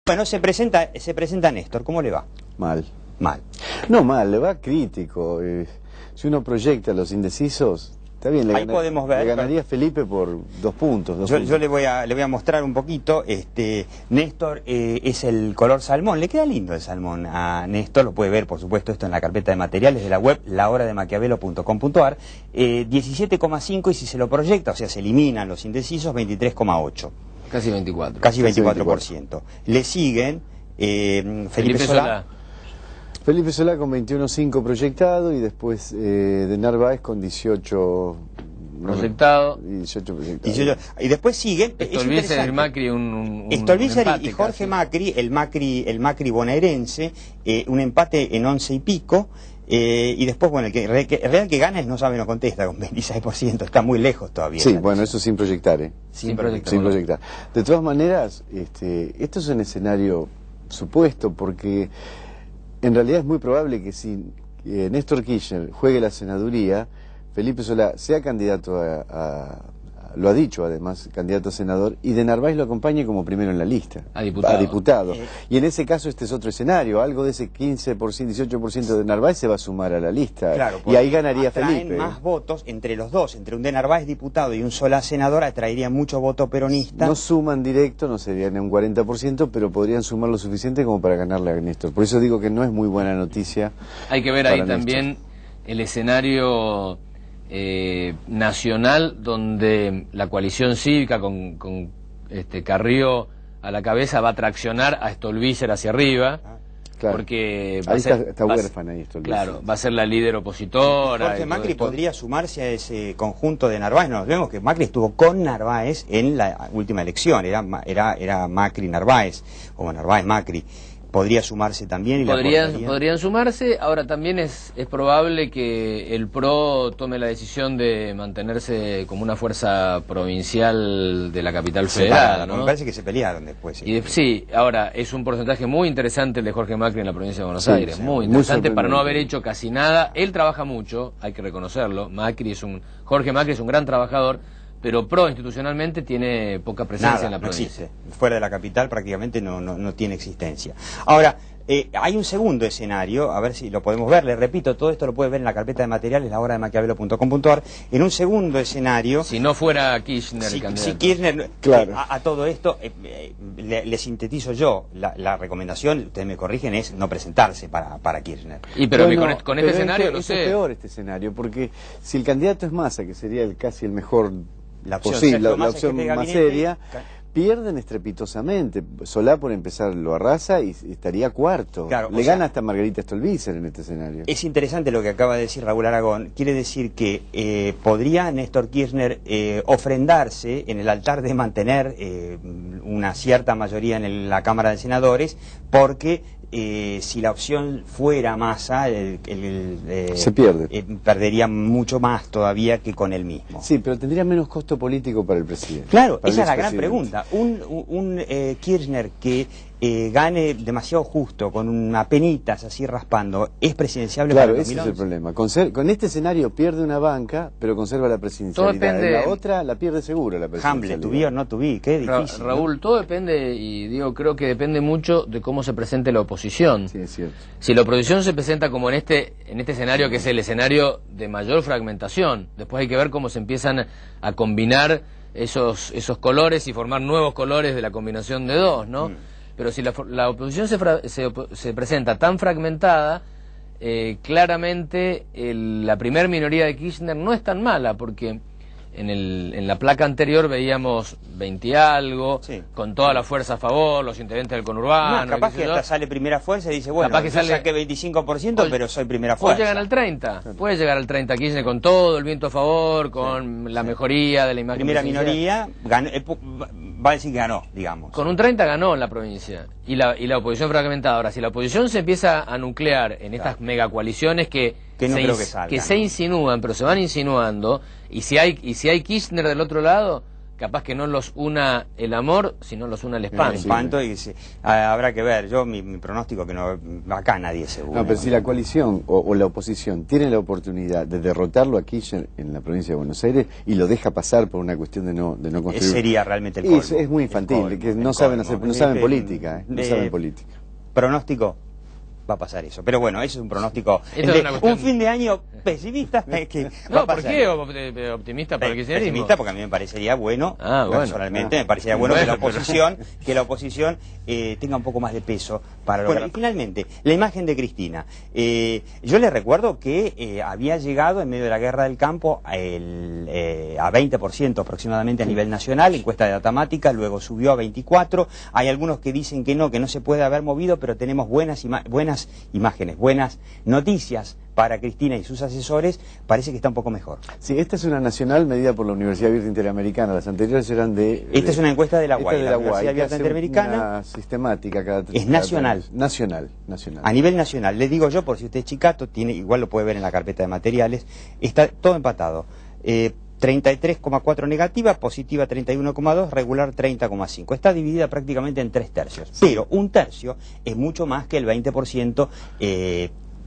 Bueno, se presenta Néstor, ¿cómo le va? Mal. Mal. No mal, le va crítico. Si uno proyecta los indecisos, está bien, Ahí podemos ver, le ganaría Felipe por 2 puntos. Yo le voy a mostrar un poquito. Néstor es el color salmón. Le queda lindo el salmón a Néstor. Lo puede ver, por supuesto, esto en la carpeta de materiales de la web lahorademaquiavelo.com.ar. 17,5 y si se lo proyecta, o sea, se eliminan los indecisos, 23,8. Casi 24. Casi 24%. Le siguen Felipe Solá. Felipe Solá con 21,5 proyectado y después de Narváez con 18 proyectado. 18 proyectado. Y después siguen Stolbizer y Macri un Stolbizer empate y Jorge casi. Macri, el Macri bonaerense, un empate en 11 y pico. Y después, bueno, el real que gana es No Sabe No Contesta con 26%, está muy lejos todavía. Sí, bueno, eso sin proyectar, Sin proyectar. Sin proyectar. De todas maneras, esto es un escenario supuesto, porque en realidad es muy probable que si Néstor Kirchner juegue la senaduría, Felipe Solá sea candidato lo ha dicho además, candidato a senador, y de Narváez lo acompañe como primero en la lista. A diputado. Y en ese caso este es otro escenario, algo de ese 15%, 18% de Narváez se va a sumar a la lista. Claro, y ahí ganaría Felipe. Más votos entre los dos, entre un de Narváez diputado y un Solá senador, atraería mucho voto peronista. No suman directo, no serían un 40%, pero podrían sumar lo suficiente como para ganarle a Néstor. Por eso digo que no es muy buena noticia. Hay que ver ahí también el escenario nacional, donde la coalición cívica con Carrió a la cabeza va a traccionar a Stolbizer hacia arriba. Claro. Porque ahí está huérfana ahí Stolbizer. Claro, va a ser la líder opositora. Jorge Macri podría sumarse a ese conjunto de Narváez. Nos vemos que Macri estuvo con Narváez en la última elección, era Macri-Narváez, o Narváez-Macri. Podría sumarse también. Podrían sumarse. Ahora también es probable que el PRO tome la decisión de mantenerse como una fuerza provincial de la capital federal, ¿no? Me parece que se pelearon después. Sí, ahora es un porcentaje muy interesante el de Jorge Macri en la provincia de Buenos Aires, muy interesante para no haber hecho casi nada. Él trabaja mucho, hay que reconocerlo. Jorge Macri es un gran trabajador, pero institucionalmente tiene poca presencia en la provincia. No existe. Fuera de la capital prácticamente no tiene existencia. Ahora, hay un segundo escenario, a ver si lo podemos ver, le repito, todo esto lo puede ver en la carpeta de materiales, lahorademaquiavelo.com.ar. En un segundo escenario... Si no fuera Kirchner el candidato. Si Kirchner, claro. A todo esto, le sintetizo yo, la recomendación, ustedes me corrigen, es no presentarse para Kirchner. Pero bueno, con este escenario, no sé. Es peor este escenario, porque si el candidato es Massa, que sería casi el mejor... La opción, posible, la opción más seria, pierden estrepitosamente. Solá, por empezar, lo arrasa y estaría cuarto. Claro, le gana hasta Margarita Stolbizer en este escenario. Es interesante lo que acaba de decir Raúl Aragón. Quiere decir que podría Néstor Kirchner ofrendarse en el altar de mantener una cierta mayoría en la Cámara de Senadores, porque si la opción fuera Massa, se pierde. Perdería mucho más todavía que con él mismo. Sí, pero tendría menos costo político para el presidente. Claro, esa es la gran pregunta. Un Kirchner que gane demasiado justo, con una penitas así raspando, ¿es presidenciable para el 2011? Claro, ese es el problema. Con este escenario pierde una banca, pero conserva la presidencialidad. En la otra la pierde seguro la presidencialidad. Hamlet, ¿tuví o no tuví? Qué difícil. Raúl, ¿no? Todo depende, y creo que depende mucho de cómo se presente la oposición. Sí, es cierto. Si la oposición se presenta como en este escenario, que es el escenario de mayor fragmentación, después hay que ver cómo se empiezan a combinar esos colores y formar nuevos colores de la combinación de dos, ¿no? Pero si la oposición se presenta tan fragmentada, claramente la primer minoría de Kirchner no es tan mala, porque en la placa anterior veíamos 20 y algo, sí, con toda la fuerza a favor, los intendentes del conurbano. Capaz que hasta sale primera fuerza y dice, bueno, capaz que saqué 25%, pero soy primera fuerza. Puede llegar al 30 Kirchner con todo el viento a favor, con la mejoría de la imagen. Primera minoría, va a decir que ganó, digamos. Con un 30 ganó en la provincia. Y la oposición fragmentada. Ahora, si la oposición se empieza a nuclear en estas megacoaliciones que se insinúan, pero se van insinuando, y si hay Kirchner del otro lado, capaz que no los una el amor, sino los una el espanto. El espanto, y habrá que ver. Yo, mi pronóstico, que no, acá nadie se une. No, pero si la coalición o la oposición tiene la oportunidad de derrotarlo a Kirchner en la provincia de Buenos Aires y lo deja pasar por una cuestión de no construir... Sería realmente el colmo. Es muy infantil, que no saben política, no saben política. Pronóstico, va a pasar eso. Pero bueno, eso es un pronóstico un fin de año pesimista. No, ¿por qué optimista para el kirchnerismo? Pesimista porque a mí me parecería bueno, personalmente me parecería bueno que la oposición tenga un poco más de peso para lograr. Bueno, y finalmente, la imagen de Cristina. Yo les recuerdo que había llegado en medio de la guerra del campo a 20% aproximadamente a nivel nacional, encuesta de Datamática, luego subió a 24%. Hay algunos que dicen que no se puede haber movido, pero tenemos buenas imágenes, buenas noticias para Cristina y sus asesores. Parece que está un poco mejor. Sí, esta es una nacional medida por la Universidad Abierta Interamericana. Las anteriores eran Esta es una encuesta de la UAI, la Universidad Abierta Interamericana. Una sistemática es nacional. Nacional. A nivel nacional. Le digo yo, por si usted es chicato, igual lo puede ver en la carpeta de materiales, está todo empatado. 33,4 negativa, positiva 31,2, regular 30,5. Está dividida prácticamente en 3 tercios. Pero un tercio es mucho más que el 20%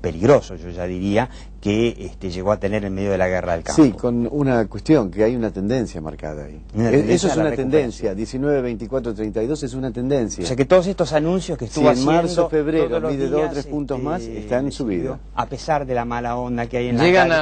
peligroso, yo ya diría, que llegó a tener en medio de la guerra del campo. Sí, con una cuestión, que hay una tendencia marcada ahí. Eso es una tendencia, 19, 24, 32 es una tendencia. O sea que todos estos anuncios que estuvo haciendo... en marzo, febrero, mide 2 o 3 puntos más, están subidos. A pesar de la mala onda que hay en la calle,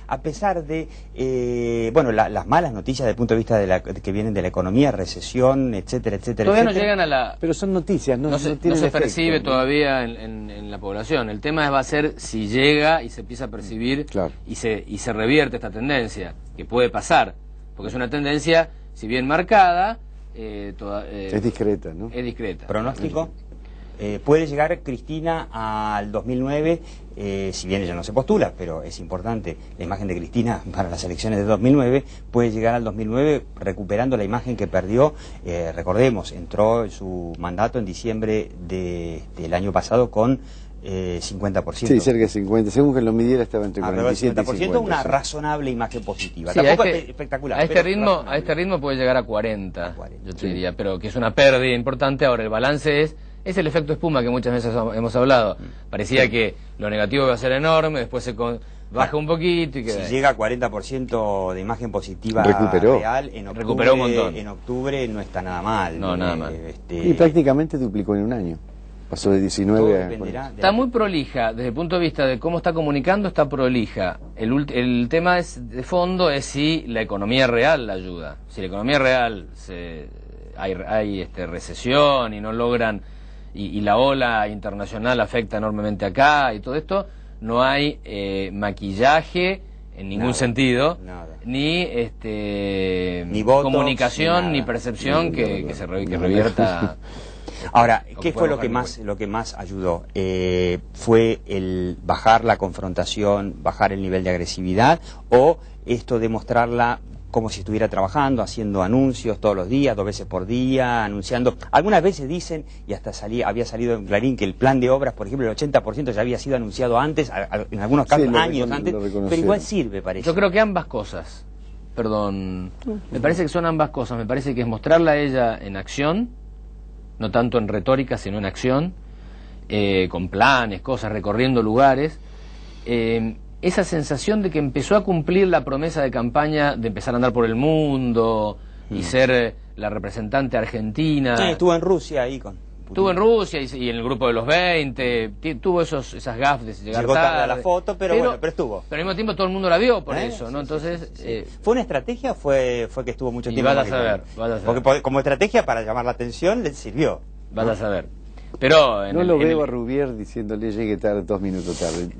a pesar de bueno, las malas noticias desde el punto de vista que vienen de la economía, recesión, etcétera, etcétera. Todavía no llegan a la... Pero son noticias, no se efecto, percibe todavía en la población. El tema va a ser si llega y se empieza a percibir y se revierte esta tendencia, que puede pasar, porque es una tendencia, si bien marcada, es discreta, ¿no? Es discreta. ¿Pronóstico? Puede llegar Cristina al 2009, si bien ella no se postula, pero es importante la imagen de Cristina para las elecciones de 2009, puede llegar al 2009 recuperando la imagen que perdió. Recordemos, entró en su mandato en diciembre del año pasado con 50%. Sí, cerca de 50%, según que lo midiera estaba entre 47 y 50%. Una razonable imagen positiva. Sí, tampoco es espectacular. A este ritmo puede llegar a 40, yo te diría, pero que es una pérdida importante. Ahora, el balance es el efecto espuma que muchas veces hemos hablado. Parecía que lo negativo iba a ser enorme, después se baja un poquito y queda. Si llega a 40% de imagen positiva real, recuperó un montón. En octubre no está nada mal. No, nada mal. Y prácticamente duplicó en un año. Pasó de 19 a... Está muy prolija, desde el punto de vista de cómo está comunicando, está prolija. El tema de fondo es si la economía real la ayuda. Si la economía real hay recesión y no logran, y la ola internacional afecta enormemente acá y todo esto, no hay maquillaje en ningún sentido, ni votos, comunicación, ni percepción que revierta... Ahora, ¿qué fue lo que más ayudó? ¿Fue el bajar la confrontación, bajar el nivel de agresividad, o esto de mostrarla como si estuviera trabajando, haciendo anuncios todos los días, 2 veces por día, anunciando? Algunas veces dicen, y hasta había salido en Clarín, que el plan de obras, por ejemplo, el 80% ya había sido anunciado antes, en algunos casos años antes, pero igual sirve, parece. Yo creo que ambas cosas, me parece que son ambas cosas. Me parece que es mostrarla a ella en acción, no tanto en retórica, sino en acción, con planes, cosas, recorriendo lugares. Esa sensación de que empezó a cumplir la promesa de campaña de empezar a andar por el mundo y ser la representante argentina. Sí, estuvo en Rusia ahí con... Estuvo en Rusia y en el grupo de los 20, tuvo esas gafes de llegar tarde a la foto, pero estuvo. Pero al mismo tiempo todo el mundo la vio por eso, ¿no? Entonces... ¿Fue una estrategia o fue que estuvo mucho tiempo? Vas a saber. Porque como estrategia para llamar la atención le sirvió. Vas a saber. Pero no lo veo a Rubier diciéndole llegue tarde, 2 minutos tarde.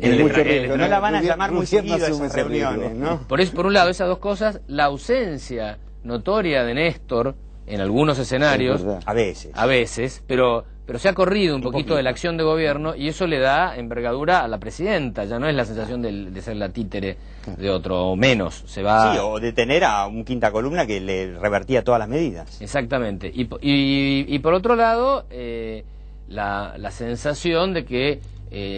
No la van a llamar muy seguido a esas reuniones, ¿no? Por un lado, esas dos cosas, la ausencia notoria de Néstor en algunos escenarios, a veces, pero se ha corrido un poquito de la acción de gobierno y eso le da envergadura a la presidenta. Ya no es la sensación de ser la títere de otro, o menos. Sí, o de tener a un quinta columna que le revertía todas las medidas. Exactamente. Y por otro lado, la sensación de que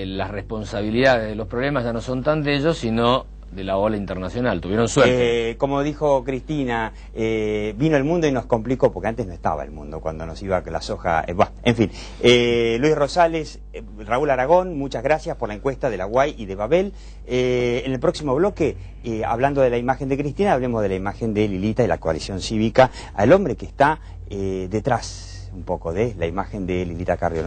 las responsabilidades de los problemas ya no son tan de ellos, sino de la ola internacional, tuvieron suerte. Como dijo Cristina, vino el mundo y nos complicó, porque antes no estaba el mundo cuando nos iba la soja. En fin, Luis Rosales, Raúl Aragón, muchas gracias por la encuesta de la UAI y de Babel. En el próximo bloque, hablando de la imagen de Cristina, hablemos de la imagen de Lilita y la coalición cívica, al hombre que está detrás un poco de la imagen de Lilita Carrión.